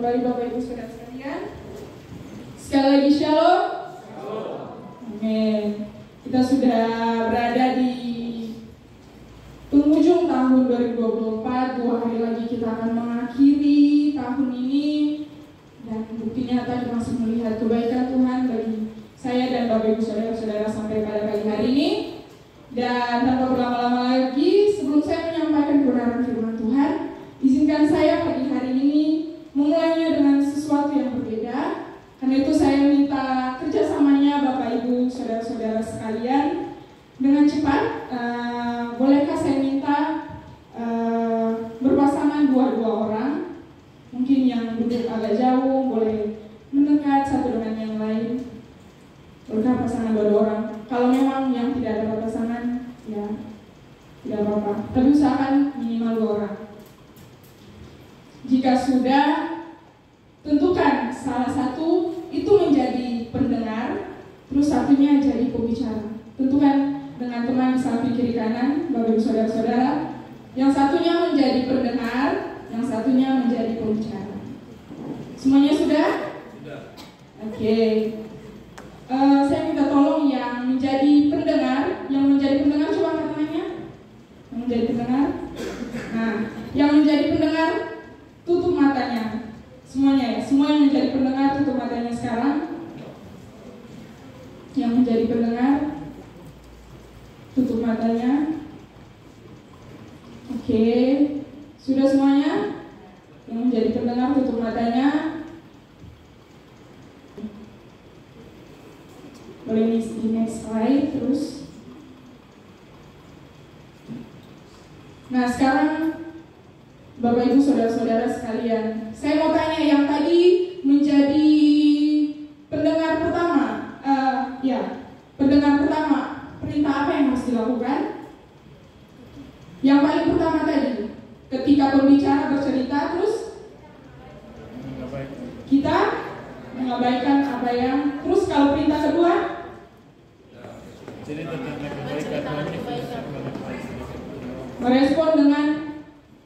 kembali Bapak Ibu Saudara sekalian. Sekali lagi Shalom. Amin. Kita sudah berada di penghujung tahun 2024. 2 hari lagi kita akan mengakhiri tahun ini. Dan bukti nyata kita masih melihat kebaikan Tuhan bagi saya dan Bapak Ibu Saudara-saudara sampai pada pagi hari ini. Dan tanpa berlama-lama lagi, sebelum saya menyampaikan kebenaran firman Tuhan, izinkan saya pagi hari ini memulainya dengan sesuatu yang berbeda. Karena itu saya minta kerjasamanya Bapak Ibu Saudara-saudara sekalian dengan cepat. Bolehkah saya minta berpasangan dua orang? Mungkin yang duduk agak jauh boleh mendekat satu dengan yang lain. Bolehkah pasangan dua orang? Kalau memang yang tidak ada pasangan, ya tidak apa-apa. Tapi usahakan minimal 2 orang. Jika sudah, tentukan salah satu itu menjadi pendengar, terus satunya jadi pembicara. Tentukan dengan teman di samping kiri kanan, Bapak Ibu Saudara-saudara. Yang satunya menjadi pendengar, yang satunya menjadi pembicara. Semuanya sudah? Sudah. Oke. Saya minta tolong yang menjadi pendengar, coba angkat tangannya. Yang menjadi pendengar. Nah, yang menjadi pendengar tutup matanya. Semuanya ya, semua yang menjadi pendengar tutup matanya sekarang. Yang menjadi pendengar tutup matanya. Oke, sudah semuanya? Yang menjadi pendengar tutup matanya. Boleh di next slide terus. Nah sekarang Bapak Ibu Saudara-saudara sekalian, saya mau tanya yang tadi menjadi pendengar pertama, pendengar pertama, perintah apa yang harus dilakukan? Yang paling pertama tadi, ketika pembicara bercerita, terus kita mengabaikan apa yang, terus kalau perintah kedua, merespon dengan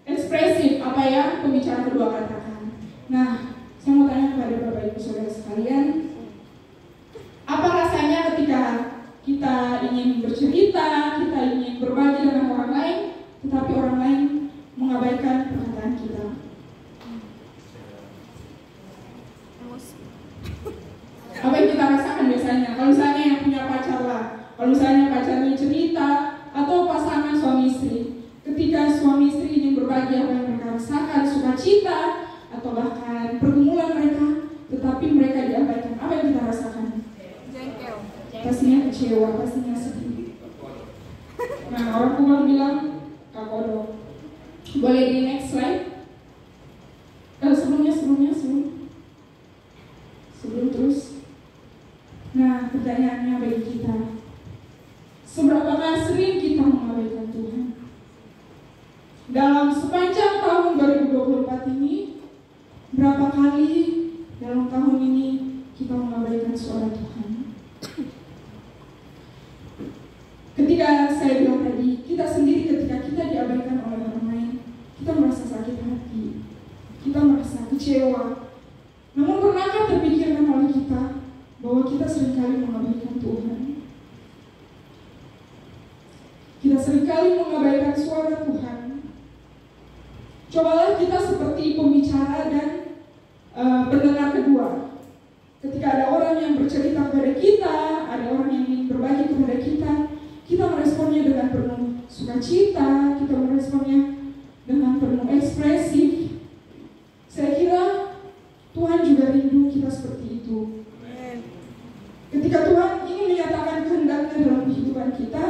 ekspresif apa yang pembicara kedua katakan. Nah, saya mau tanya kepada Bapak Ibu Saudara sekalian, apa rasanya ketika kita ingin bercerita, kita ingin berbagi dengan orang lain, tetapi orang lain mengabaikan perkataan kita? Apa yang kita rasakan biasanya? Kalau misalnya yang punya pacar lah, kalau misalnya pacarnya cerita, atau pasangan suami istri, ketika suami istri ingin berbagi apa yang mereka rasakan, sukacita, atau bahkan pergumulan mereka, tetapi mereka diabaikan, apa yang kita rasakan? Jengkel. Pastinya kecewa, pastinya sedih. Nah, orang Kubang bilang kakodo. Boleh di next slide? Sebelum terus. Nah, pertanyaannya bagi kita, seberapakah sering kita mengabaikan Tuhan? Dalam sepanjang tahun 2024 ini, berapa kali dalam tahun ini kita mengabaikan suara Tuhan? Ketika saya bilang tadi, kita sendiri ketika kita diabaikan oleh orang lain, kita merasa sakit hati, kita merasa kecewa. Namun pernahkah terpikirkan oleh kita bahwa kita seringkali mengabaikan Tuhan? Kita seringkali mengabaikan suara Tuhan. Cobalah kita seperti pembicara dan pendengar kedua. Ketika ada orang yang bercerita kepada kita, ada orang yang ingin berbagi kepada kita, kita meresponnya dengan penuh sukacita, kita meresponnya dengan penuh ekspresif. Saya kira Tuhan juga rindu kita seperti itu. Ketika Tuhan ingin menyatakan kehendaknya dalam kehidupan kita,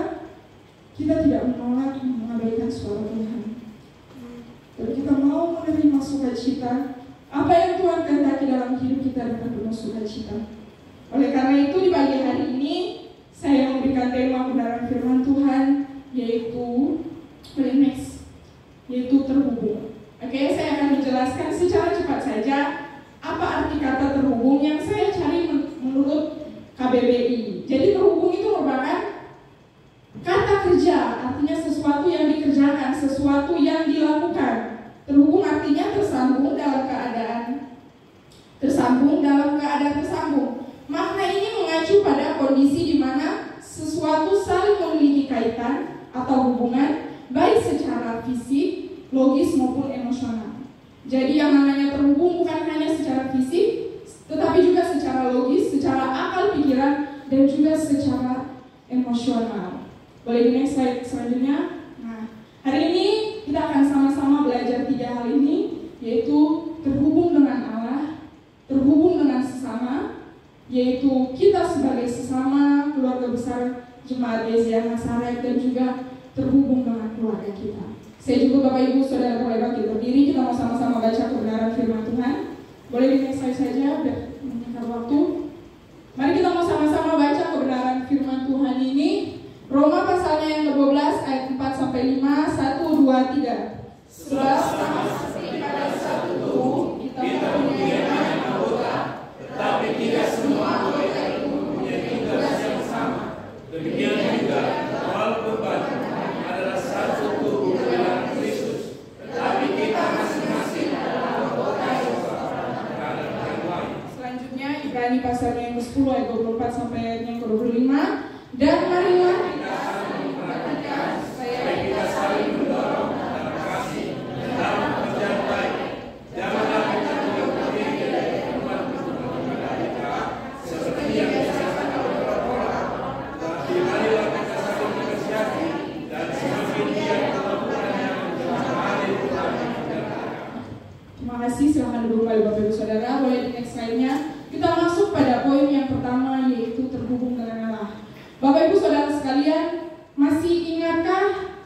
kita tidak menolak mengabaikan suara Tuhan. Tapi kita mau menerima sukacita, apa yang Tuhan kehendaki dalam hidup kita dengan penuh sukacita. Oleh karena itu di pagi hari ini saya memberikan tema kebenaran firman Tuhan, yaitu terhubung. Oke, saya akan menjelaskan secara cepat saja apa arti kata terhubung yang saya cari menurut KBBI. Jadi terhubung itu merupakan kata kerja, artinya sesuatu yang dikerjakan, sesuatu yang dilakukan. Terhubung artinya tersambung dalam keadaan bersambung dalam keadaan tersambung. Makna ini mengacu pada kondisi di mana sesuatu saling memiliki kaitan atau hubungan, baik secara fisik, logis maupun emosional. Jadi yang namanya terhubung bukan hanya secara fisik, tetapi juga secara logis, secara akal pikiran, dan juga secara emosional. Boleh di next slide selanjutnya. Nah, hari ini kita akan sama-sama belajar 3 hal ini, yaitu terhubung dengan Allah, terhubung dengan sesama, yaitu kita sebagai sesama keluarga besar Jemaat GZIA Nazaret, dan juga terhubung dengan keluarga kita. Saya juga Bapak Ibu Saudara boleh bangkit berdiri, kita mau sama-sama baca kebenaran firman Tuhan. Boleh di next slide saja, biar menyingkat waktu. Mari kita mau sama-sama baca kebenaran firman Tuhan ini. Roma pasalnya yang ke-12 ayat 4-5, 1, 2, 3. Sebab sama seperti pada satu tubuh, kita mempunyai banyak anggota, tetapi tidak semua anggota itu mempunyai tugas yang sama. Demikian juga, walaupun adalah satu tubuh dalam Kristus, tetapi kita masing-masing adalah anggota yang lain. Selanjutnya Ibrani pasalnya yang ke-10 ayat 24 sampai yang ke-25. Dan marilah kita saling memperhatikan supaya kita saling mendorong dalam kasih dan dalam pekerjaan baik. Janganlah kita juga berdiri dari teman-teman kita seperti yang disarankan oleh orang, tetapi marilah kita saling menasihati dan semakin giat melakukannya menjelang hari Tuhan yang akan datang. Terima kasih. Silakan duduk kembali Bapak Ibu Saudara. Boleh di next slide-nya. Kita masuk pada poin yang pertama, yaitu terhubung dengan Allah. Bapak Ibu Saudara sekalian, masih ingatkah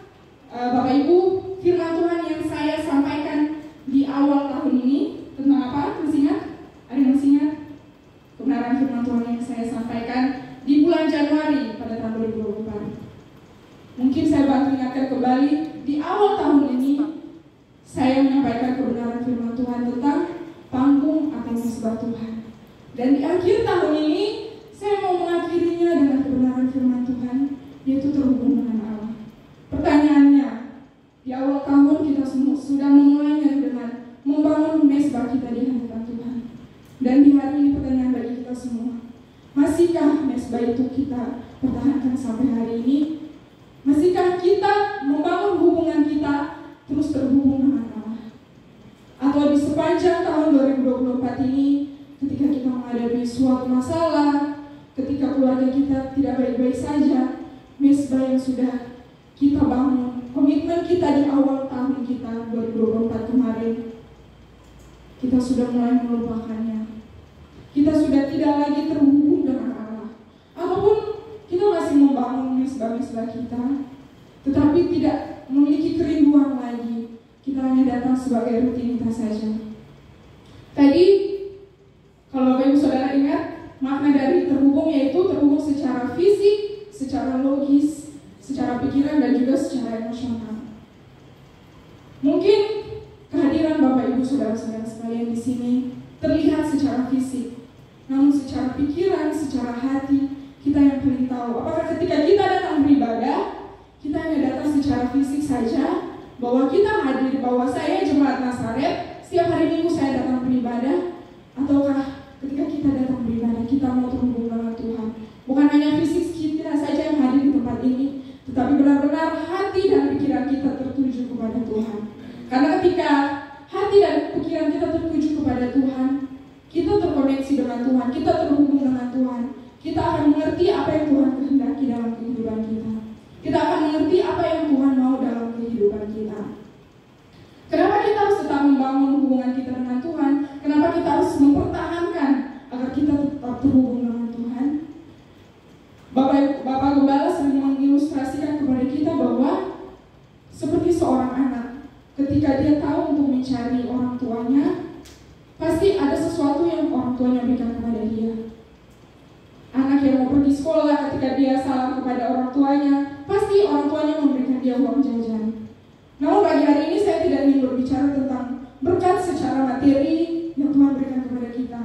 Bapak Ibu firman Tuhan yang saya sampaikan di awal tahun ini tentang apa? Masih ingat? Ada yang masih ingat? Kebenaran firman Tuhan yang saya sampaikan di bulan Januari pada tahun 2024. Mungkin saya bantu ingatkan kembali, di awal tahun ini saya menyampaikan kebenaran firman Tuhan tentang panggung atau mesbah Tuhan. Dan di akhir tahun ini saya mau mengakhirinya dengan kebenaran firman Tuhan, yaitu terhubung dengan Allah. Pertanyaannya, di awal tahun kita sudah memulainya dengan membangun mesbah kita di hadapan Tuhan. Dan di hari ini pertanyaan bagi kita semua, masihkah mesbah itu kita pertahankan sampai hari ini? Masihkah kita membangun hubungan kita terus terhubung dengan Allah? Atau di sepanjang tahun 2024 ini, ketika kita menghadapi suatu masalah, ketika keluarga kita tidak baik-baik saja, mesbah yang sudah kita bangun, komitmen kita di awal tahun kita 2024 kemarin, kita sudah mulai melupakannya. Kita sudah tidak lagi terhubung dengan Allah. Ataupun kita masih membangun mesbah-mesbah kita, tetapi tidak memiliki kerinduan lagi. Kita hanya datang sebagai rutinitas saja. Tadi, kalau Bapak Ibu Saudara ingat, makna dari terhubung yaitu terhubung secara fisik, secara logis, secara pikiran, dan juga secara emosional. Mungkin kehadiran Bapak Ibu Saudara-saudara sekalian di sini terlihat secara fisik, namun secara pikiran, secara hati, kita yang paling tahu. Apakah ketika kita datang beribadah, kita hanya datang secara fisik saja, bahwa kita hadir, bahwa saya Jemaat Nazaret, setiap hari Minggu saya datang beribadah, ataukah ketika kita datang beribadah, kita mau terhubung dengan Tuhan. Bukan hanya fisik kita saja yang hadir di tempat ini, tetapi benar-benar hati dan pikiran kita tertuju kepada Tuhan. Karena ketika hati dan pikiran kita tertuju kepada Tuhan, kita terkoneksi dengan Tuhan, kita terhubung dengan Tuhan. Kita akan mengerti apa yang Tuhan kehendaki dalam kehidupan kita. Kita akan mengerti apa yang Tuhan mau dalam kehidupan kita. Kenapa kita harus tetap membangun hubungan kita dengan Tuhan? Kenapa kita harus mempertahankan agar kita tetap terhubung dengan Tuhan? Bapak Gembala sering mengilustrasikan kepada kita bahwa seperti seorang anak, ketika dia tahu untuk mencari orang tuanya, pasti ada sesuatu yang orang tuanya berikan kepada dia. Anak yang mau pergi sekolah, ketika dia salam kepada orang tuanya, pasti orang tuanya memberikan dia uang jajan. Namun pagi hari ini saya tidak ingin berbicara tentang berkat secara materi yang Tuhan berikan kepada kita.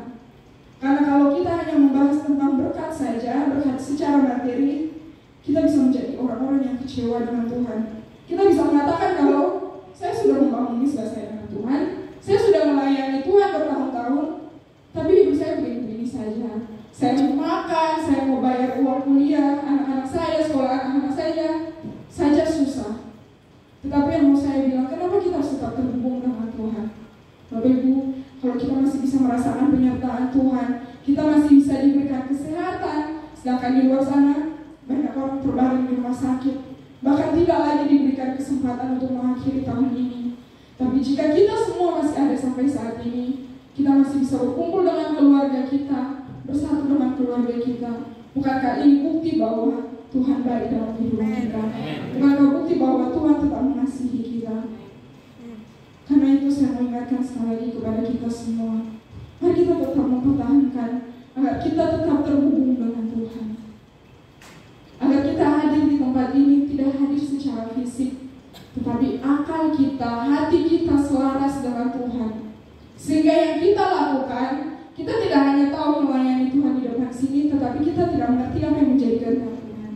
Karena kalau kita hanya membahas tentang berkat saja, berkat secara materi, kita bisa menjadi orang-orang yang kecewa dengan Tuhan. Kita bisa mengatakan kalau saya sudah membangun misbah saya dengan Tuhan, saya sudah melayani Tuhan bertahun-tahun, tapi hidup saya saja. Saya mau makan, saya mau bayar uang kuliah anak-anak saya, sekolah anak-anak saya saja susah. Tetapi yang mau saya bilang, kenapa kita harus tetap terhubung dengan Tuhan? Bapak Ibu, kalau kita masih bisa merasakan penyertaan Tuhan, kita masih bisa diberikan kesehatan, sedangkan di luar sana banyak orang terbaring di rumah sakit, bahkan tidak lagi diberikan kesempatan untuk mengakhiri tahun ini. Tapi jika kita semua masih ada sampai saat ini, kita masih bisa berkumpul dengan keluarga kita, bersatu dengan keluarga kita. Bukankah ini bukti bahwa Tuhan baik dalam hidup kita? Bukankah bukti bahwa Tuhan tetap mengasihi kita? Karena itu saya mengingatkan sekali lagi kepada kita semua, mari kita tetap mempertahankan agar kita tetap terhubung dengan Tuhan, agar kita hadir di tempat ini tidak hadir secara fisik, tetapi akal kita, hati kita selaras dengan Tuhan. Sehingga yang kita lakukan, kita tidak hanya tahu melayani Tuhan di depan sini, tetapi kita tidak mengerti apa yang menjadi kehendak Tuhan.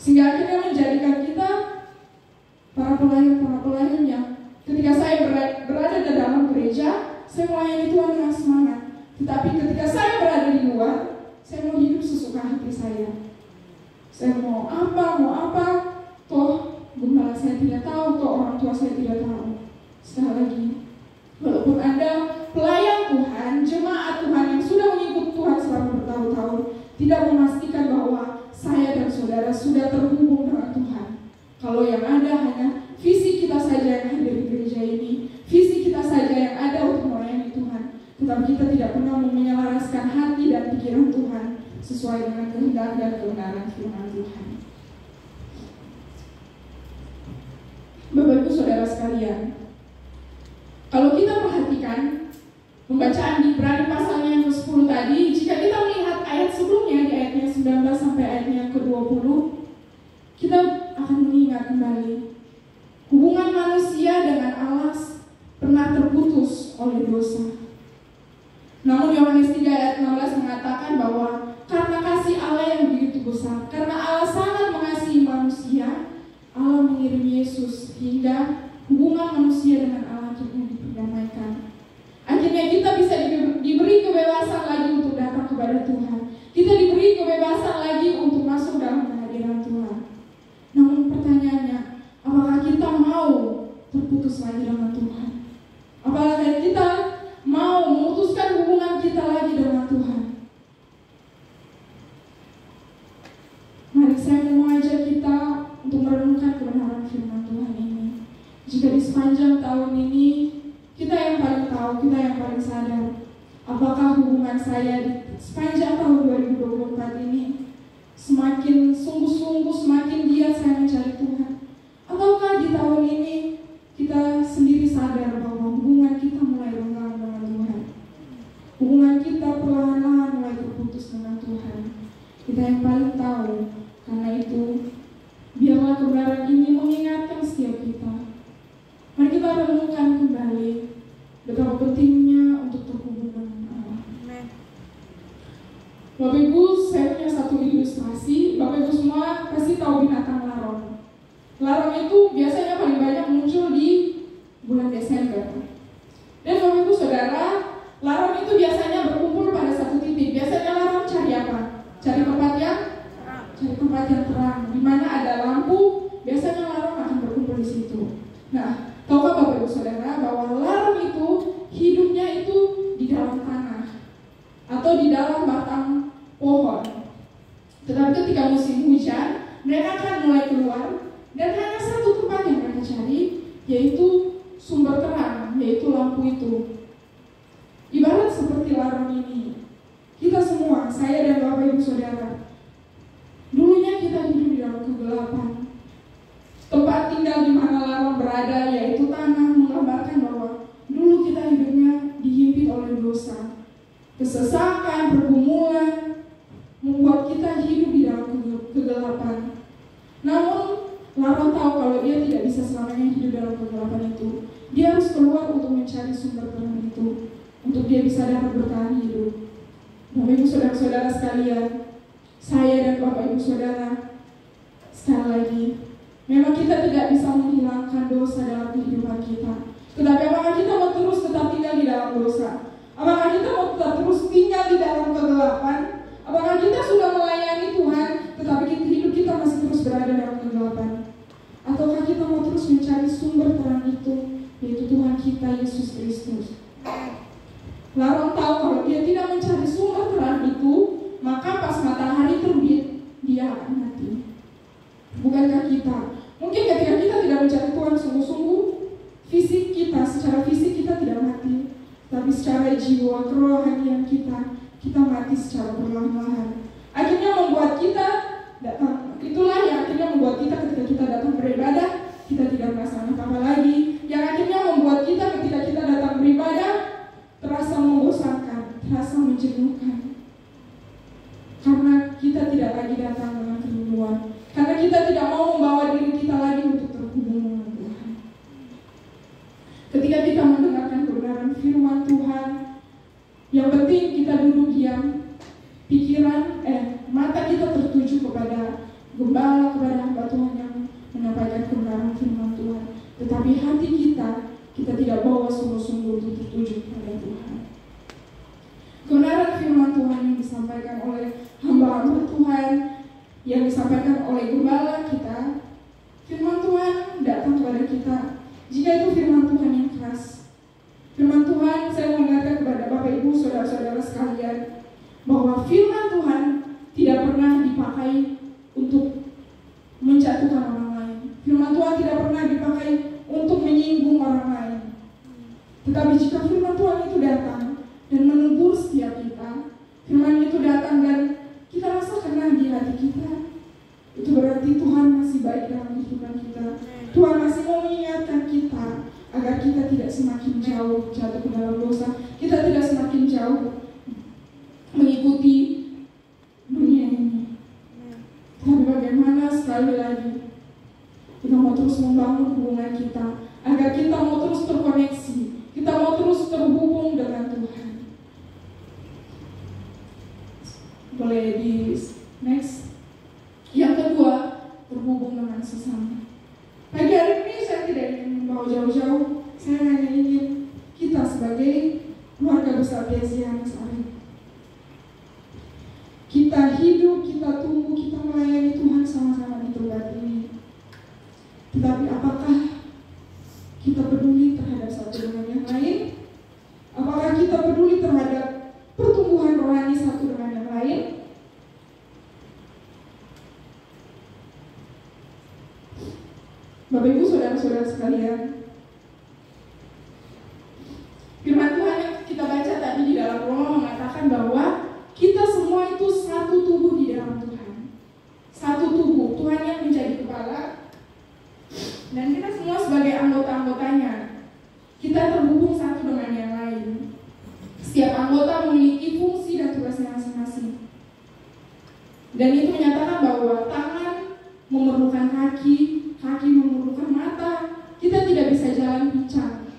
Sehingga akhirnya menjadikan kita para pelayan yang ketika saya berada di dalam gereja, saya melayani Tuhan dengan semangat. Tetapi ketika saya berada di luar, saya mau hidup sesuka hati saya. Saya mau apa, toh gembala saya tidak tahu, toh orang tua saya tidak tahu. Sekali lagi, walaupun Anda pelayan Tuhan, jemaat Tuhan yang sudah mengikut Tuhan selama bertahun-tahun, tidak memastikan bahwa saya dan saudara sudah terhubung dengan Tuhan. Kalau yang ada hanya visi kita saja yang hadir di gereja ini, visi kita saja yang ada untuk melayani Tuhan, tetapi kita tidak pernah menyelaraskan hati dan pikiran Tuhan sesuai dengan kehendak dan kebenaran firman Tuhan. Bapak Ibu Saudara sekalian, kalau kita perhatikan pembacaan di Ibrani pasalnya yang ke-10 tadi, jika kita melihat ayat sebelumnya di ayatnya 19 sampai ayatnya ke-20, kita akan mengingat kembali hubungan manusia dengan Allah pernah terputus oleh dosa. Namun Yohanes 3 ayat 16 mengatakan bahwa karena kasih Allah yang begitu besar, karena Allah sangat mengasihi manusia, Allah mengirim Yesus hingga hubungan manusia dengan Allah akhirnya diperdamaikan. Akhirnya kita bisa diberi kebebasan lagi untuk datang kepada Tuhan. Kita diberi kebebasan lagi untuk masuk dalam kehadiran Tuhan. Namun pertanyaannya, apakah kita mau terputus lagi dengan Tuhan? Apakah kita mau memutuskan hubungan kita lagi dengan Tuhan? Mari saya mau mengajak kita untuk merenungkan kebenaran firman Tuhan ini. Jika di sepanjang tahun ini, kita yang paling tahu, kita yang paling sadar, apakah hubungan saya di sepanjang tahun 2024 ini semakin sungguh-sungguh, semakin giat saya mencari Tuhan? Ataukah di tahun ini kita sendiri sadar bahwa hubungan kita mulai renggang dengan Tuhan? Hubungan kita perlahan-lahan mulai terputus dengan Tuhan. Kita yang paling tahu. Karena itu, biarlah kebenaran ini mengingatkan setiap kita. Mari kita renungkan kembali betapa pentingnya untuk terhubung dengan Allah. Bapak Ibu, saya punya satu ilustrasi. Bapak Ibu semua pasti tahu binatang larong. Larong itu biasanya paling banyak muncul di bulan Desember. Dan Bapak Ibu Saudara, larong itu biasanya berkumpul pada satu titik. Biasanya larong cari apa? Cari tempat yang terang, di mana ada lampu. Biasanya larong akan berkumpul di situ. Nah, tahukah Bapak Ibu Saudara bahwa larong itu hidupnya itu di dalam tanah atau di dalam batang pohon. Tetapi ketika musim hujan, mereka akan mulai keluar dan hanya satu tempat yang mereka cari, yaitu sumber terang, yaitu lampu itu. Ibarat seperti larang ini, kita semua, saya dan Bapak Ibu Saudara, dulunya kita hidup di dalam kegelapan. Tempat tinggal di mana larang berada, yaitu tanah, menggambarkan bahwa dulu kita hidupnya dihimpit oleh dosa. Kesesakan, pergumulan membuat kita hidup di dalam kegelapan. Namun larang tahu kalau dia tidak bisa selamanya hidup dalam kegelapan itu. Dia harus keluar untuk mencari sumber terang itu, untuk dia bisa dapat bertahan hidup. Bapak Ibu Saudara-saudara sekalian, saya dan Bapak Ibu Saudara, sekali lagi, memang kita tidak bisa menghilangkan dosa dalam kehidupan kita. Tetapi apakah kita mau terus tetap tinggal di dalam dosa? Apakah kita mau tetap terus tinggal di di dalam kegelapan? Apakah kita sudah melayani Tuhan, tetapi hidup kita masih terus berada dalam kegelapan? Ataukah kita mau terus mencari sumber terang itu, yaitu Tuhan kita, Yesus Kristus? Larang tahu kalau dia tidak mencari sumber terang itu, maka pas matahari terbit, dia akan mati. Bukankah kita? Mungkin ketika kita tidak mencari Tuhan sungguh-sungguh, fisik kita, secara fisik kita tidak mati, tapi secara jiwa, kerohanian kita mati secara perlahan-lahan. Akhirnya membuat kita datang, itulah yang akhirnya membuat kita ketika kita datang beribadah, kita tidak merasa apa lagi. Yang akhirnya membuat kita ketika kita datang beribadah, terasa membosankan, terasa menjenuhkan. Karena kita tidak lagi datang dengan kerinduan. Karena kita tidak mau membawa diri kita lagi untuk terhubung dengan Tuhan. Ketika kita mendengarkan kebenaran firman Tuhan, yang penting kita duduk diam, mata kita tertuju kepada gembala, kepada hamba Tuhan yang menyampaikan kebenaran firman Tuhan. Tetapi hati kita tidak bawa sungguh-sungguh untuk tertuju kepada Tuhan. Kebenaran firman Tuhan yang disampaikan oleh hamba-hamba Tuhan, yang disampaikan oleh gembala kita, firman Tuhan datang kepada kita. Jika itu firman Tuhan yang keras, firman Tuhan, saya mengingatkan kepada Bapak Ibu, saudara-saudara sekalian, bahwa firman Tuhan tidak pernah dipakai untuk menjatuhkan orang lain. Firman Tuhan tidak pernah dipakai untuk menyinggung orang lain. Tetapi jika firman Tuhan itu datang dan menegur setiap kita, firman itu datang dan kita rasa kena di hati kita, itu berarti Tuhan masih baik dalam kehidupan kita. Tuhan masih mau mengingatkan kita agar kita tidak semakin jauh jatuh ke dalam dosa, kita tidak semakin jauh mengikuti dunia ini. Tapi bagaimana sekali lagi kita mau terus membangun hubungan kita, agar kita mau terus terkoneksi, kita mau terus terhubung dengan Tuhan. Boleh di next. Yang kedua, terhubung dengan sesama. Pagi hari ini saya tidak ingin membawa jauh-jauh, saya hanya ingin kita sebagai keluarga besar Desianus Arif, kita hidup, kita tumbuh, kita melayani Tuhan sama-sama di tempat ini. Tetapi apakah kita peduli terhadap satu dengan yang lain? Apakah kita peduli terhadap pertumbuhan rohani satu dengan yang lain? Bapak Ibu, saudara-saudara sekalian, firman Tuhan yang kita baca tadi di dalam Roma mengatakan bahwa kita semua itu satu tubuh di dalam Tuhan. Satu tubuh, Tuhan yang menjadi kepala, dan kita semua sebagai anggota-anggotanya. Kita terhubung satu dengan yang lain. Setiap anggota memiliki fungsi dan tugasnya masing-masing. Dan itu menyatakan bahwa tangan memerlukan kaki, kaki memerlukan mata. Kita tidak bisa jalan pincang.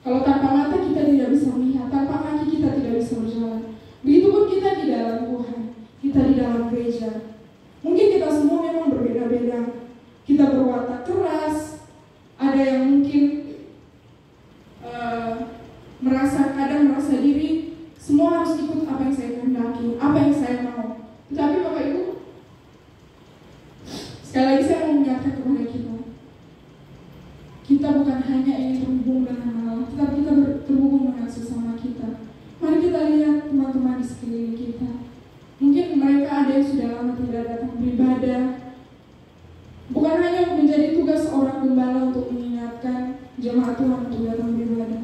Kalau tanpa mata kita tidak bisa melihat, tanpa kaki kita tidak bisa berjalan. Begitupun kita di dalam Tuhan, kita di dalam gereja. Mungkin kita semua memang berbeda-beda. Kita berwatak keras, ada yang mungkin kadang merasa diri semua harus ikut apa yang saya kehendaki, apa yang saya mau. Tetapi Bapak Ibu, sekali lagi saya mau mengingatkan kepada kita bukan hanya ingin terhubung dengan Allah, tetapi kita terhubung dengan sesama kita. Mari kita lihat teman-teman di sekeliling kita. Mungkin mereka ada yang sudah lama tidak datang beribadah. Bukan hanya menjadi tugas seorang gembala untuk mengingatkan jemaat Tuhan untuk datang beribadah,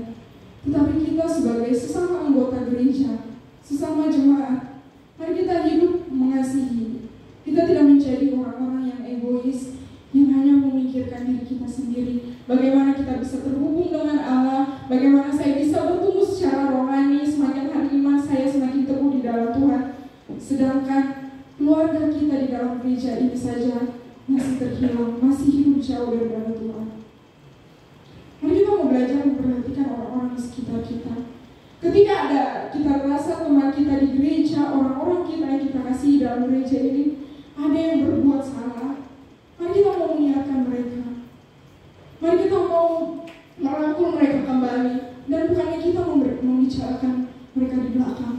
tetapi kita sebagai sesama anggota gereja, sesama jemaat, mari kita hidup mengasihi. Kita tidak menjadi orang-orang yang egois, yang hanya memikirkan diri kita sendiri. Bagaimana kita bisa terhubung dengan Allah, bagaimana saya bisa bertumbuh secara rohani, semakin hari iman saya semakin teguh di dalam Tuhan. Sedangkan keluarga kita di dalam gereja ini saja masih terhilang, masih hidup jauh dari Tuhan. Mari kita mau belajar memperhatikan orang-orang di sekitar kita. Ketika ada kita rasa teman kita di gereja, orang-orang kita yang kita kasih dalam gereja ini ada yang berbuat salah, mari kita mau mengingatkan mereka. Mari kita mau merangkul mereka kembali, dan bukannya kita membicarakan mereka di belakang.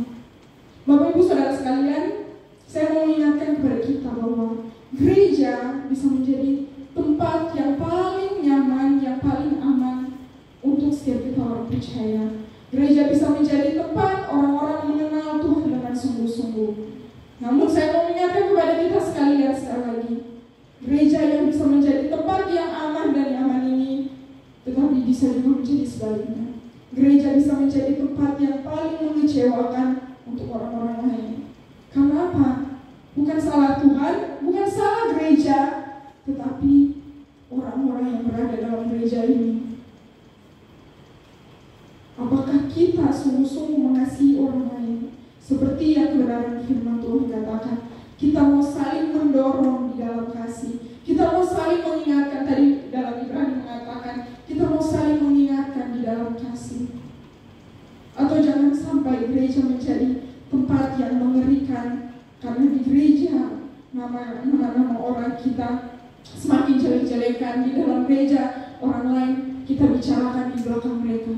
Bapak Ibu Saudara sekalian, saya mau mengingatkan kepada kita bahwa gereja bisa menjadi tempat yang paling nyaman, yang paling aman untuk setiap kita orang percaya. Gereja bisa menjadi tempat orang-orang mengenal Tuhan dengan sungguh-sungguh. Namun saya mau mengingatkan kepada kita sekalian sekali lagi, gereja yang bisa menjadi tempat yang aman dan nyaman ini, tetapi bisa juga menjadi sebaliknya. Gereja bisa menjadi tempat yang paling mengecewakan untuk orang-orang lain. Karena apa? Bukan salah Tuhan, bukan salah gereja, tetapi orang-orang yang berada dalam gereja ini. Apakah kita sungguh-sungguh mengasihi orang lain? Seperti yang kebenaran firman Tuhan katakan, kita mau saling mendorong di dalam kasih. Kita mau saling mengingatkan, tadi dalam Ibrani mengatakan, kita mau saling mengingatkan di dalam kasih. Atau jangan sampai gereja menjadi tempat yang mengerikan, karena di gereja nama-nama orang kita semakin jelek-jelekan. Di dalam gereja orang lain kita bicarakan di belakang mereka.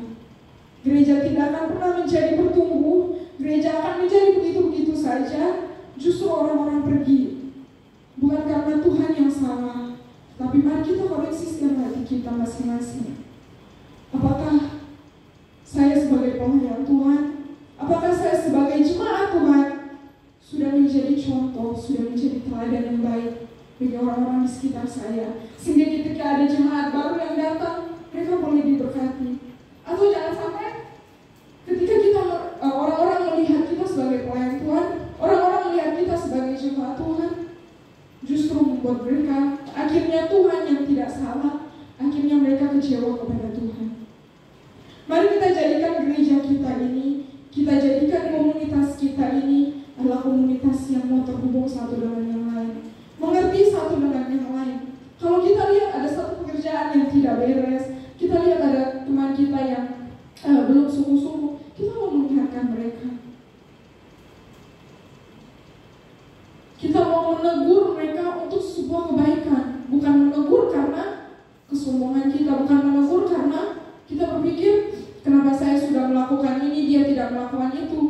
Gereja tidak akan pernah menjadi bertumbuh. Gereja akan menjadi begitu-begitu saja. Justru orang-orang pergi, bukan karena Tuhan yang salah, tapi mari kita koreksi setiap hati kita masing-masing. Apakah saya sebagai pelayan Tuhan, apakah saya sebagai jemaat Tuhan sudah menjadi contoh, sudah menjadi teladan yang baik bagi orang-orang di sekitar saya, sehingga ketika ada jemaat baru yang datang, mereka boleh diberkati? Atau jangan sampai ketika kita orang-orang melihat kita sebagai pelayan Tuhan, orang-orang melihat kita sebagai jemaat Tuhan, justru membuat mereka akhirnya Tuhan yang tidak salah, akhirnya mereka kecewa kepada Tuhan. Mari kita jadikan gereja kita ini, kita jadikan komunitas kita ini adalah komunitas yang mau terhubung satu dengan yang lain, mengerti satu dengan yang lain. Kalau kita lihat ada satu pekerjaan yang tidak beres, kita lihat ada teman kita yang belum sungguh-sungguh, kita mau mengingatkan mereka. Kita mau menegur mereka untuk sebuah kebaikan, bukan menegur karena kesombongan kita, bukan menegur karena kita berpikir kenapa saya sudah melakukan ini, dia tidak melakukan itu.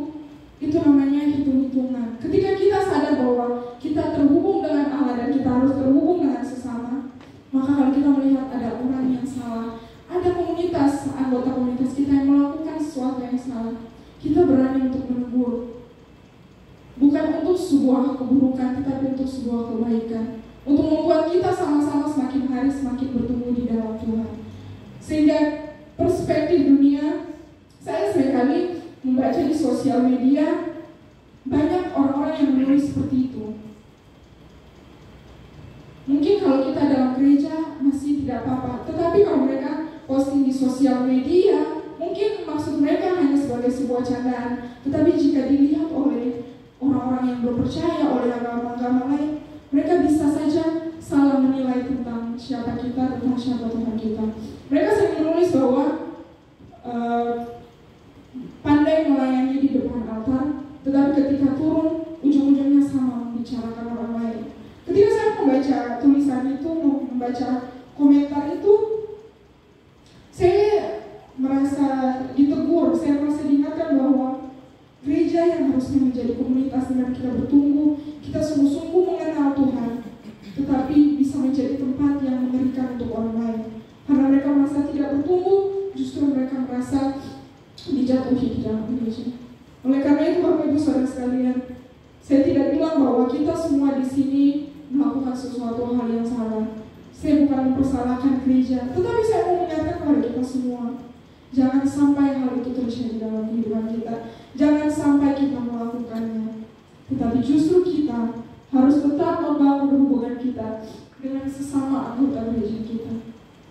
Itu namanya hitung-hitungan. Ketika kita sadar bahwa kita terhubung dengan Allah dan kita harus terhubung dengan sesama, maka kalau kita melihat ada orang yang salah, ada komunitas, anggota komunitas kita yang melakukan sesuatu yang salah, kita berani untuk menegur. Bukan untuk sebuah keburukan, tetapi untuk sebuah kebaikan, untuk membuat kita sama-sama semakin hari semakin bertumbuh di dalam Tuhan. Sehingga perspektif dunia, saya seringkali membaca di sosial media, banyak orang-orang yang menulis seperti itu. Mungkin kalau kita dalam gereja masih tidak apa-apa, tetapi kalau mereka posting di sosial media, mungkin maksud mereka hanya sebagai sebuah candaan. Tetapi jika dilihat oleh orang-orang yang berpercaya, oleh agama-agama lain, mereka bisa saja salah menilai tentang siapa kita, tentang siapa Tuhan kita. Mereka sering menulis bahwa pandai melayani di depan altar, tetapi ketika turun, ujung-ujungnya sama membicarakan orang lain. Ketika saya membaca tulisan itu, membaca komentar itu, saya merasa ditegur, saya merasa diingatkan bahwa gereja yang harusnya menjadi komunitas dengan kita bertumbuh, kita sungguh-sungguh mengenal Tuhan, tetapi bisa menjadi tempat yang mengerikan untuk orang lain. Karena mereka merasa tidak bertumbuh, justru mereka merasa dijatuhi di dalam gereja. Oleh karena itu, Bapak Ibu Saudara sekalian, saya tidak bilang bahwa kita semua di sini melakukan sesuatu hal yang salah. Saya bukan mempersalahkan gereja, tetapi saya mau mengingatkan kepada kita semua, jangan sampai hal itu terjadi dalam kehidupan kita. Jangan sampai kita melakukannya, tetapi justru kita harus tetap membangun hubungan kita dengan sesama anggota gereja kita.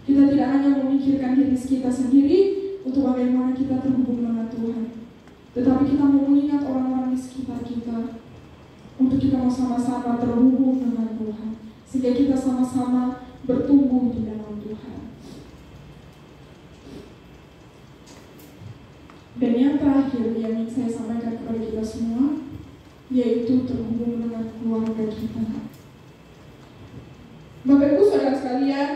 Kita tidak hanya memikirkan diri kita sendiri untuk bagaimana kita terhubung dengan Tuhan, tetapi kita mau mengingat orang-orang di sekitar kita untuk kita mau sama-sama terhubung dengan Tuhan, sehingga kita sama-sama bertumbuh di dalam Tuhan. Dan yang terakhir yang ingin saya sampaikan kepada kita semua, yaitu terhubung dengan keluarga kita. Bapak Ibu Saudara sekalian,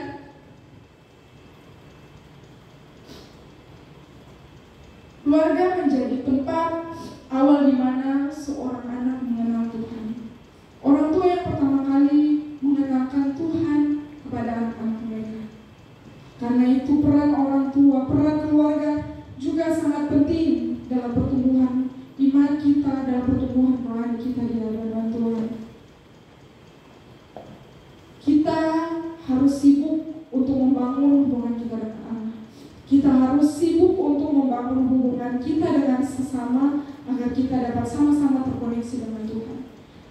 keluarga menjadi tempat awal di mana seorang dalam pertumbuhan rohani kita di hadapan Tuhan. Kita harus sibuk untuk membangun hubungan kita dengan Allah. Kita harus sibuk untuk membangun hubungan kita dengan sesama agar kita dapat sama-sama terkoneksi dengan Tuhan.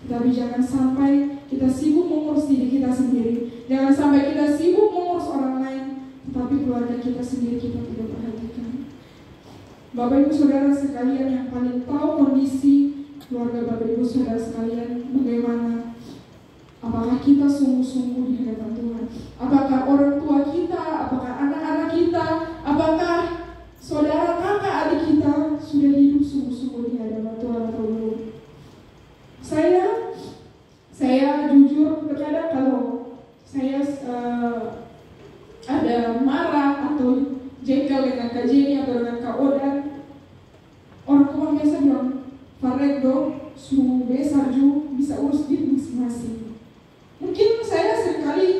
Tetapi jangan sampai kita sibuk mengurus diri kita sendiri. Jangan sampai kita sibuk mengurus orang lain, tetapi keluarga kita sendiri kita tidak perhatikan. Bapak Ibu Saudara sekalian yang paling tahu kondisi keluarga Bapak Ibu Saudara sekalian bagaimana. Apakah kita sungguh-sungguh di hadapan Tuhan? Apakah orang tua kita, apakah anak-anak kita, apakah saudara kakak adik kita sudah hidup sungguh-sungguh di hadapan Tuhan atau belum? Saya jujur terkadang kalau saya ada marah atau jengkel dengan Kak Jenny atau dengan Kak Odan, orang tua biasa bilang, Farek dong, suruh besar juga bisa urus diri masing-masing. Mungkin saya seringkali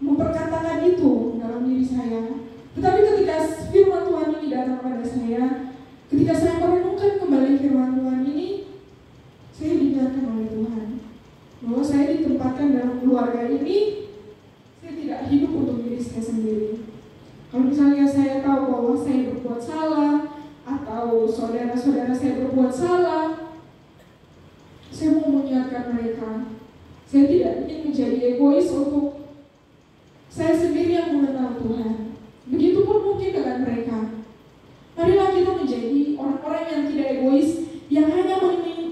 memperkatakan itu dalam diri saya. Tetapi ketika firman Tuhan ini datang pada saya, ketika saya merenungkan kembali firman Tuhan ini, saya diingatkan oleh Tuhan bahwa saya ditempatkan dalam keluarga ini. Saya tidak hidup untuk diri saya sendiri. Kalau misalnya saya tahu bahwa saya berbuat salah atau saudara-saudara saya berbuat salah, saya mau mengingatkan mereka. Saya tidak ingin menjadi egois untuk saya sendiri yang mengenal Tuhan. Begitupun mungkin dengan mereka. Marilah kita menjadi orang-orang yang tidak egois, yang hanya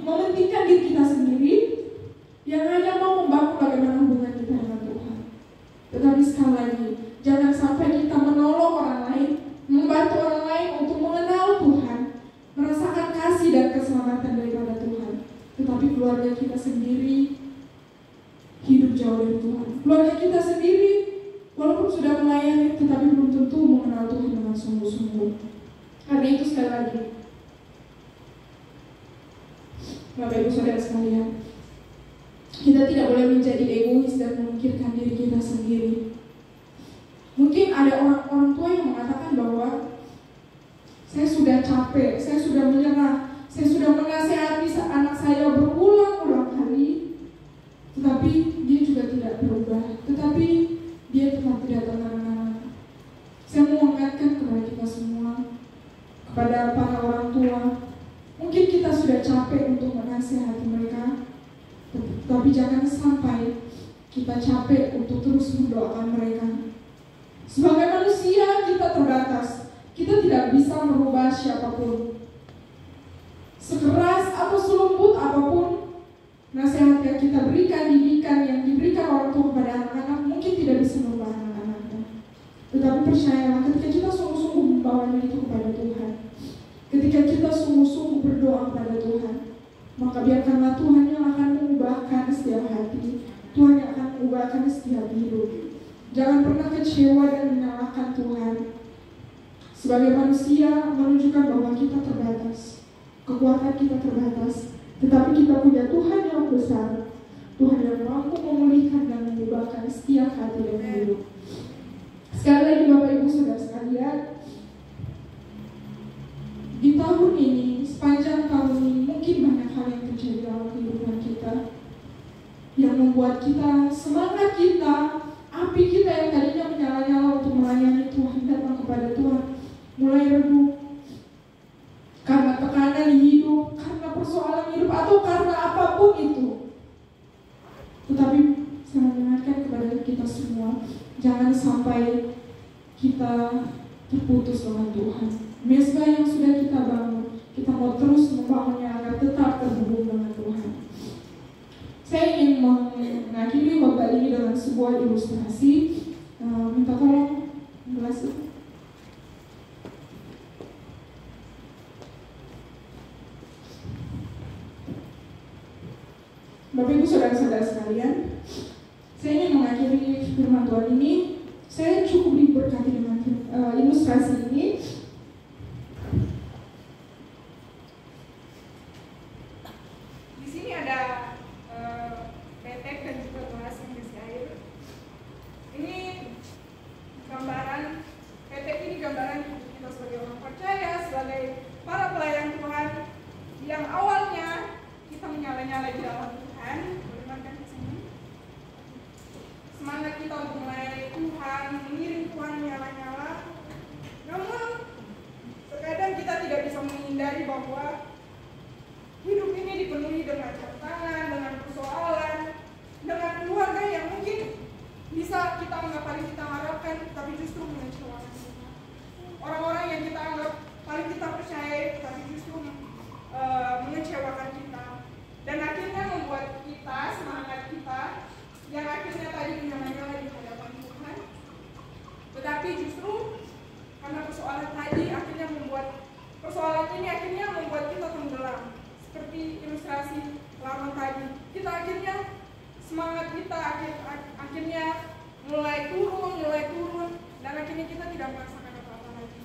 mementingkan diri kita sendiri, yang hanya mau membangun bagaimana hubungan kita dengan Tuhan. Tetapi sekali lagi, jangan sampai kita menolong orang lain, membantu orang lain untuk mengenal Tuhan, merasakan kasih dan keselamatan daripada Tuhan. Tetapi keluarga kita sendiri hidup jauh dari Tuhan. Keluarga kita sendiri walaupun sudah melayani, tetapi belum tentu mengenal Tuhan dengan sungguh-sungguh. Karena itu sekali lagi, Bapak Ibu Saudara sekalian, kita tidak boleh menjadi egois dan memikirkan diri kita sendiri. Mungkin ada orang tua yang mengatakan bahwa saya sudah capek, saya sudah menyerah, saya sudah menasehati anak saya berulang-ulang kali, tetapi dia juga tidak berubah, tetapi dia tetap tidak tenang. Saya mau mengingatkan kepada kita semua, kepada para orang tua, mungkin kita sudah capek untuk menasehati mereka, tetapi jangan sampai kita capek untuk terus mendoakan mereka. Sebagai manusia kita terbatas, kita tidak bisa merubah siapapun. Sekeras atau selembut apapun nasihat yang kita berikan, didikan yang diberikan orang tua kepada anak-anak mungkin tidak bisa merubah anak-anaknya. Tetapi percayalah, ketika kita sungguh-sungguh membawanya itu kepada Tuhan, ketika kita sungguh-sungguh berdoa kepada Tuhan, maka biarkanlah Tuhan yang akan mengubahkan setiap hati, Tuhan yang akan mengubahkan setiap hidup. Jangan pernah kecewa dan menyalahkan Tuhan. Sebagai manusia menunjukkan bahwa kita terbatas, kekuatan kita terbatas, tetapi kita punya Tuhan yang besar, Tuhan yang mampu memulihkan dan mengubahkan setiap hati dan hidup. Sekali lagi Bapak Ibu Saudara sekalian, di tahun ini, sepanjang tahun ini, mungkin banyak hal yang terjadi dalam kehidupan kita yang membuat kita, semangat kita, api kita yang tadinya menyala-nyala untuk melayani Tuhan, datang kepada Tuhan, mulai redup karena tekanan hidup, karena persoalan hidup, atau karena apapun itu. Tetapi saya mengingatkan kepada kita semua, jangan sampai kita terputus dengan Tuhan. Mezbah yang sudah kita bangun, kita mau terus membangunnya agar tetap terhubung dengan Tuhan. Saya ingin mengakhiri khotbah ini dengan sebuah ilustrasi. Minta tolong gelas itu. Bapak Ibu Saudara-saudara sekalian, saya ingin mengakhiri firman Tuhan ini. Saya cukup diberkati dengan ilustrasi ini. Di sini ada petek dan juga gelas yang berisi air. Ini gambaran, petek ini gambaran kita sebagai orang percaya, sebagai para pelayan Tuhan yang awalnya dalam Tuhan, berimankan ke sini. Semangat kita untuk melayani Tuhan, mengiring Tuhan nyala-nyala. Namun terkadang kita tidak bisa menghindari bahwa hidup ini dipenuhi dengan tantangan, dengan persoalan, dengan keluarga yang mungkin bisa kita anggap paling kita harapkan, tapi justru mengecewakan kita. Orang-orang yang kita anggap paling kita percaya, tapi justru mengecewakan kita. Dan akhirnya membuat kita, semangat kita, yang akhirnya tadi menyala-nyala di hadapan Tuhan, tetapi justru karena persoalan tadi akhirnya persoalan ini akhirnya membuat kita tenggelam. Seperti ilustrasi lama tadi, kita akhirnya semangat kita akhirnya mulai turun, dan akhirnya kita tidak merasakan apa-apa lagi.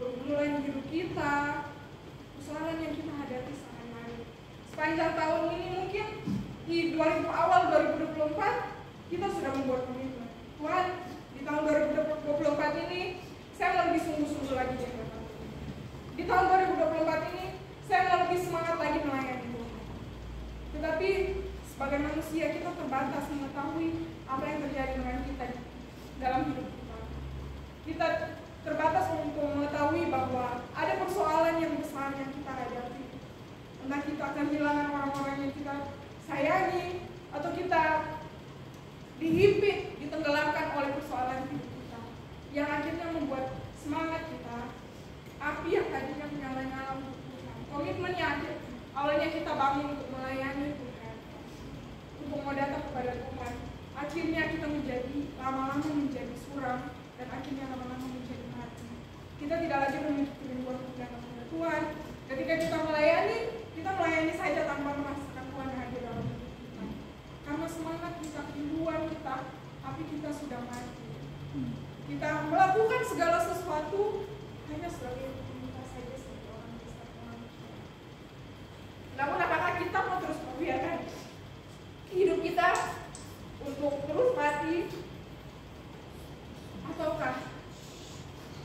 Pergumulan hidup kita, persoalan yang kita hadapi sangat banyak. Sepanjang tahun ini mungkin di awal 2024 kita sudah membuat komitmen. Tuhan, di tahun 2024 ini saya mau lebih sungguh-sungguh lagi di hadapan Tuhan. Di tahun 2024 ini saya mau lebih semangat lagi melayani Tuhan. Tetapi sebagai manusia kita terbatas mengetahui apa yang terjadi dengan kita dalam hidup kita. Kita terbatas untuk mengetahui bahwa ada persoalan yang besar yang kita hadapi. Entah kita akan kehilangan orang-orang yang kita sayangi, atau kita dihimpit, ditenggelamkan oleh persoalan hidup kita, yang akhirnya membuat semangat kita, api yang tadinya menyala-nyala untuk Tuhan, komitmennya awalnya kita bangun untuk melayani Tuhan, untuk mau datang kepada Tuhan, akhirnya kita lama-lama menjadi suram, dan akhirnya lama-lama menjadi mati. Kita tidak lagi memiliki kerinduan untuk datang kepada Tuhan. Ketika kita melayani saja tanpa merasakan Tuhan hadir dalam hidup kita. Karena semangat kita, kerinduan kita, tapi kita sudah mati. Kita melakukan segala sesuatu hanya sebagai rutinitas saja sebagai orang Kristen manusia. Namun apakah kita mau terus membiarkan hidup kita untuk terus mati, ataukah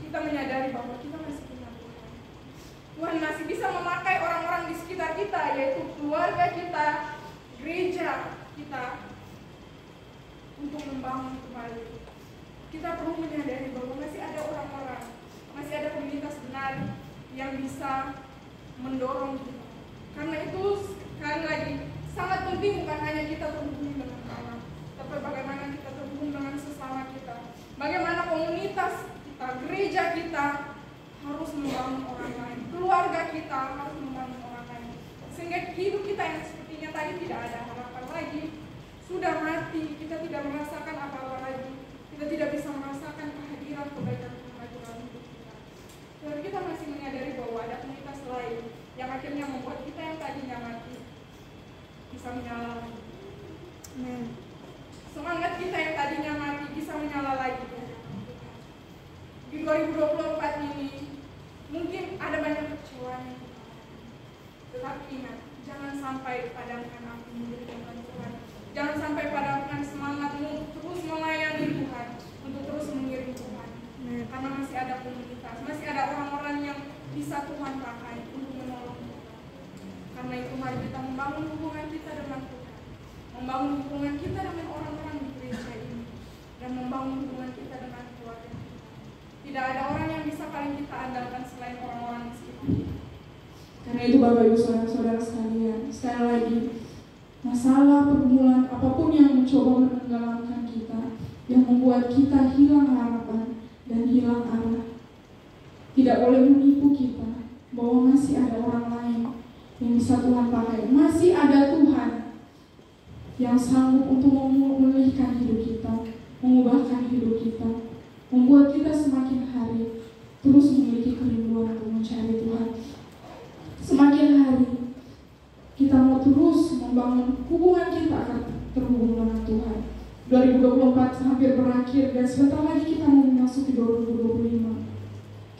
kita menyadari bahwa kita masih punya Tuhan? Tuhan masih bisa memakai orang-orang di sekitar kita, yaitu keluarga kita, gereja kita, untuk membangun kembali. Kita perlu menyadari bahwa masih ada orang-orang, masih ada komunitas benar yang bisa mendorong kita. Karena itu sekali lagi sangat penting bukan hanya kita terhubung dengan Allah, tapi bagaimana kita terhubung dengan sesama kita. Bagaimana komunitas kita, gereja kita harus membangun orang lain, keluarga kita harus membangun orang lain, sehingga hidup kita yang sepertinya tadi tidak ada harapan lagi, sudah mati, kita tidak merasakan apa-apa lagi, kita tidak bisa merasakan kehadiran kebaikan Tuhan lagi dalam hidup kita. Dan kita masih menyadari bahwa ada komunitas lain yang akhirnya membuat kita yang tadinya mati bisa menyala lagi. Semangat kita yang tadinya mati bisa menyala lagi. Di 2024 ini mungkin ada banyak kecewaan, tetapi ingat, jangan sampai padamkan apimu di hadapan Tuhan. Jangan sampai padamkan semangatmu terus melayani Tuhan, untuk terus mengiring Tuhan. Karena masih ada komunitas, masih ada orang-orang yang bisa Tuhan pakai untuk menolong kita. Karena itu mari kita membangun hubungan kita dengan Tuhan, membangun hubungan kita dengan orang-orang di gereja ini, dan membangun hubungan kita dengan keluarga kita. Tidak ada orang yang bisa paling kita andalkan selain orang-orang di sekitar kita. Karena itu Bapak Ibu Saudara-saudara sekalian, sekali lagi, masalah pergumulan apapun yang mencoba menenggelamkan kita, yang membuat kita hilang harapan dan hilang arah, tidak boleh menipu kita bahwa masih ada orang lain yang bisa Tuhan pakai. Masih ada Tuhan yang sanggup untuk memulihkan hidup kita, mengubahkan hidup kita, membuat kita semakin hari terus memiliki kerinduan untuk mencari Tuhan. Semakin hari kita mau terus membangun hubungan kita akan terhubung dengan Tuhan. 2024 hampir berakhir dan sebentar lagi kita mau memasuki 2025.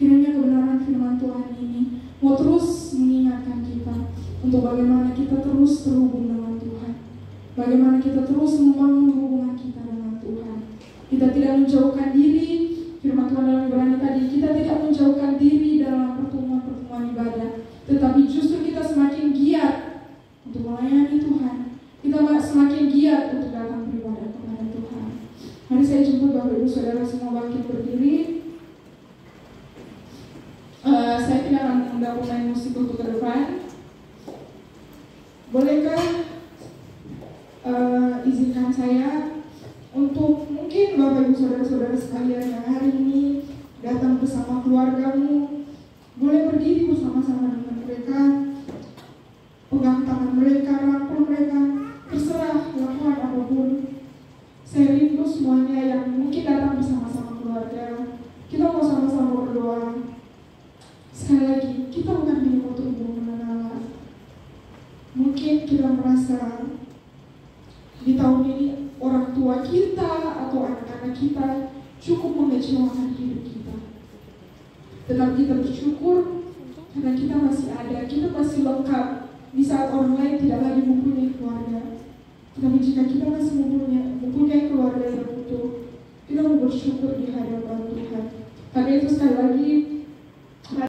Kiranya kebenaran firman Tuhan ini mau terus mengingatkan kita untuk bagaimana kita terus terhubung dengan Tuhan, bagaimana kita terus membangun hubungan kita dengan Tuhan. Kita tidak menjauhkan diri, firman Tuhan dalam Ibrani tadi, kita tidak menjauhkan diri dalam pertemuan-pertemuan ibadah, tetapi justru kita semakin giat Saudara semua bangkit berdiri. Saya tidak akan mengundang pemain musik untuk ke depan. Bolehkah izinkan saya untuk mungkin Bapak Ibu Saudara-saudara sekalian yang hari ini datang bersama keluargamu, boleh berdiri bersama-sama dengan mereka, pegang tangan mereka, rangkul mereka, terserah lakukan apapun. Saya rindu semuanya yang mungkin datang bersama-sama keluarga. Kita mau sama-sama berdoa. Sekali lagi, kita bukan hanya untuk mengenal. Mungkin kita merasa di tahun ini orang tua kita atau anak-anak kita cukup mengecewakan hidup kita. Tetapi kita bersyukur karena kita masih ada, kita masih lengkap di saat orang lain tidak lagi mempunyai keluarga. Tetapi jika kita masih mempunyai keluarga yang utuh, kita mau bersyukur di hadapan Tuhan. Karena itu sekali lagi